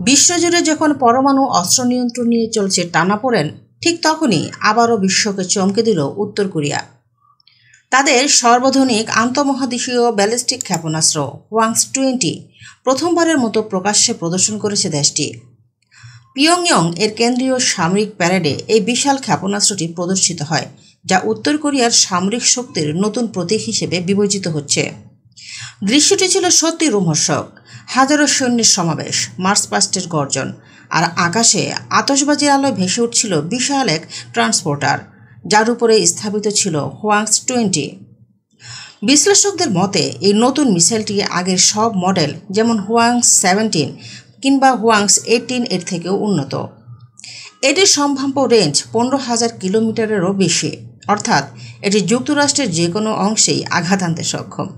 বিশ্বজুড়ে যখন পরমাণু অস্ত্র নিয়ন্ত্রণ নিয়ে চলছে টানাপোড়েন, ঠিক তখনই আবারও বিশ্বকে চমকে দিল উত্তর কোরিয়া। তাদের সর্বাধুনিক আন্তঃমহাদেশীয় ব্যালিস্টিক ক্ষেপণাস্ত্র হোয়াংস-20 প্রথমবারের মতো প্রকাশ্যে প্রদর্শন করেছে দেশটি। পিয়ংইয়ং এর কেন্দ্রীয় সামরিক প্যারেডে এই বিশাল ক্ষেপণাস্ত্রটি প্রদর্শিত হয়, যা উত্তর কোরিয়ার সামরিক শক্তির নতুন প্রতীক হিসেবে বিবেচিত হচ্ছে। দৃশ্যটি ছিল সত্যি রোমহর্ষক। হাজারো সৈন্যের সমাবেশ, মার্চ পাস্টের গর্জন, আর আকাশে আতশবাজির আলোয় ভেসে উঠছিল বিশাল এক ট্রান্সপোর্টার, যার উপরে স্থাপিত ছিল হোয়াংস-20। বিশ্লেষকদের মতে এই নতুন মিসাইলটি আগের সব মডেল যেমন হোয়াংস-17 কিংবা হোয়াংস-18 এর থেকেও উন্নত। এটির সম্ভাব্য রেঞ্জ 15,000 কিলোমিটারেরও বেশি, অর্থাৎ এটি যুক্তরাষ্ট্রের যে কোনো অংশেই আঘাত আনতে সক্ষম।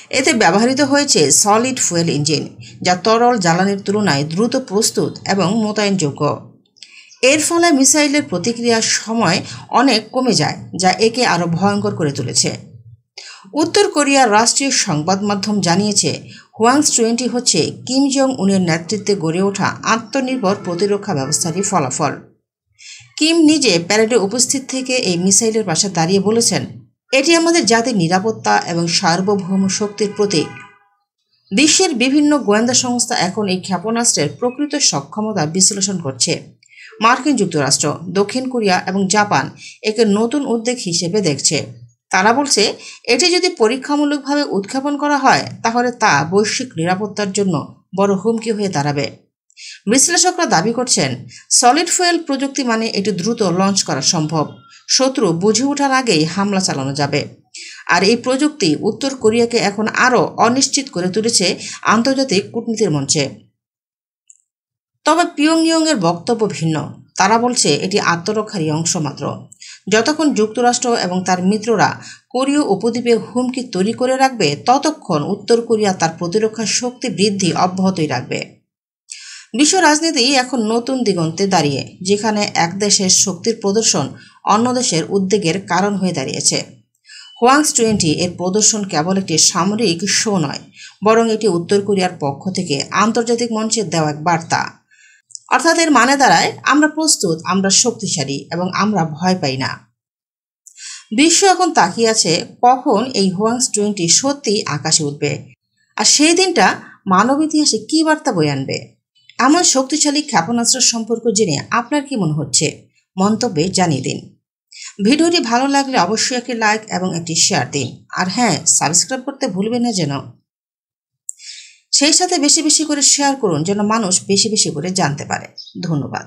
এতে ব্যবহৃত হয়েছে সলিড ফুয়েল ইঞ্জিন, যা তরল জ্বালানির তুলনায় দ্রুত প্রস্তুত এবং মোতায়েনযোগ্য। এর ফলে মিসাইলের প্রতিক্রিয়ার সময় অনেক কমে যায়, যা একে আরও ভয়ঙ্কর করে তুলেছে। উত্তর কোরিয়ার রাষ্ট্রীয় সংবাদ মাধ্যম জানিয়েছে, হোয়াংস-20 হচ্ছে কিম জং উনের নেতৃত্বে গড়ে ওঠা আত্মনির্ভর প্রতিরক্ষা ব্যবস্থারই ফলাফল। কিম নিজে প্যারেডে উপস্থিত থেকে এই মিসাইলের পাশে দাঁড়িয়ে বলেছেন, এটি আমাদের জাতির নিরাপত্তা এবং সার্বভৌম শক্তির প্রতীক। বিশ্বের বিভিন্ন গোয়েন্দা সংস্থা এখন এই ক্ষেপণাস্ত্রের প্রকৃত সক্ষমতা বিশ্লেষণ করছে। মার্কিন যুক্তরাষ্ট্র, দক্ষিণ কোরিয়া এবং জাপান একে নতুন উদ্বেগ হিসেবে দেখছে। তারা বলছে, এটি যদি পরীক্ষামূলকভাবে উৎক্ষেপণ করা হয় তাহলে তা বৈশ্বিক নিরাপত্তার জন্য বড় হুমকি হয়ে দাঁড়াবে। বিশ্লেষকরা দাবি করছেন, সলিড ফুয়েল প্রযুক্তি মানে এটি দ্রুত লঞ্চ করা সম্ভব, শত্রু বুঝে ওঠার আগেই হামলা চালানো যাবে। আর এই প্রযুক্তি উত্তর কোরিয়াকে এখন আরও অনিশ্চিত করে তুলেছে আন্তর্জাতিক কূটনীতির মঞ্চে। তবে পিয়ংইয়ংয়ের বক্তব্য ভিন্ন। তারা বলছে এটি আত্মরক্ষারই অংশ মাত্র। যতক্ষণ যুক্তরাষ্ট্র এবং তার মিত্ররা কোরীয় উপদ্বীপে হুমকি তৈরি করে রাখবে, ততক্ষণ উত্তর কোরিয়া তার প্রতিরক্ষা শক্তি বৃদ্ধি অব্যাহতই রাখবে। বিশ্ব রাজনীতি এখন নতুন দিগন্তে দাঁড়িয়ে, যেখানে এক দেশের শক্তির প্রদর্শন অন্য দেশের উদ্বেগের কারণ হয়ে দাঁড়িয়েছে। হোয়াংস-20 এর প্রদর্শন কেবল একটি সামরিক শো নয়, বরং এটি উত্তর কোরিয়ার পক্ষ থেকে আন্তর্জাতিক মঞ্চে দেওয়া এক বার্তা। অর্থাৎ এর মানে দাঁড়ায়, আমরা প্রস্তুত, আমরা শক্তিশালী এবং আমরা ভয় পাই না। বিশ্ব এখন তাকিয়ে আছে কখন এই হোয়াংস-20 সত্যিই আকাশে উঠবে, আর সেই দিনটা মানব ইতিহাসে কী বার্তা বয়ে আনবে। এমন শক্তিশালী ক্ষেপণাস্ত্র সম্পর্ক জেনে আপনার কি মনে হচ্ছে? মন্তব্যে জানিয়ে দিন। ভিডিওটি ভালো লাগলে অবশ্যই একটি লাইক এবং একটি শেয়ার দিন। আর হ্যাঁ, সাবস্ক্রাইব করতে ভুলবেন না যেন। সেই সাথে বেশি বেশি করে শেয়ার করুন, যেন মানুষ বেশি বেশি করে জানতে পারে। ধন্যবাদ।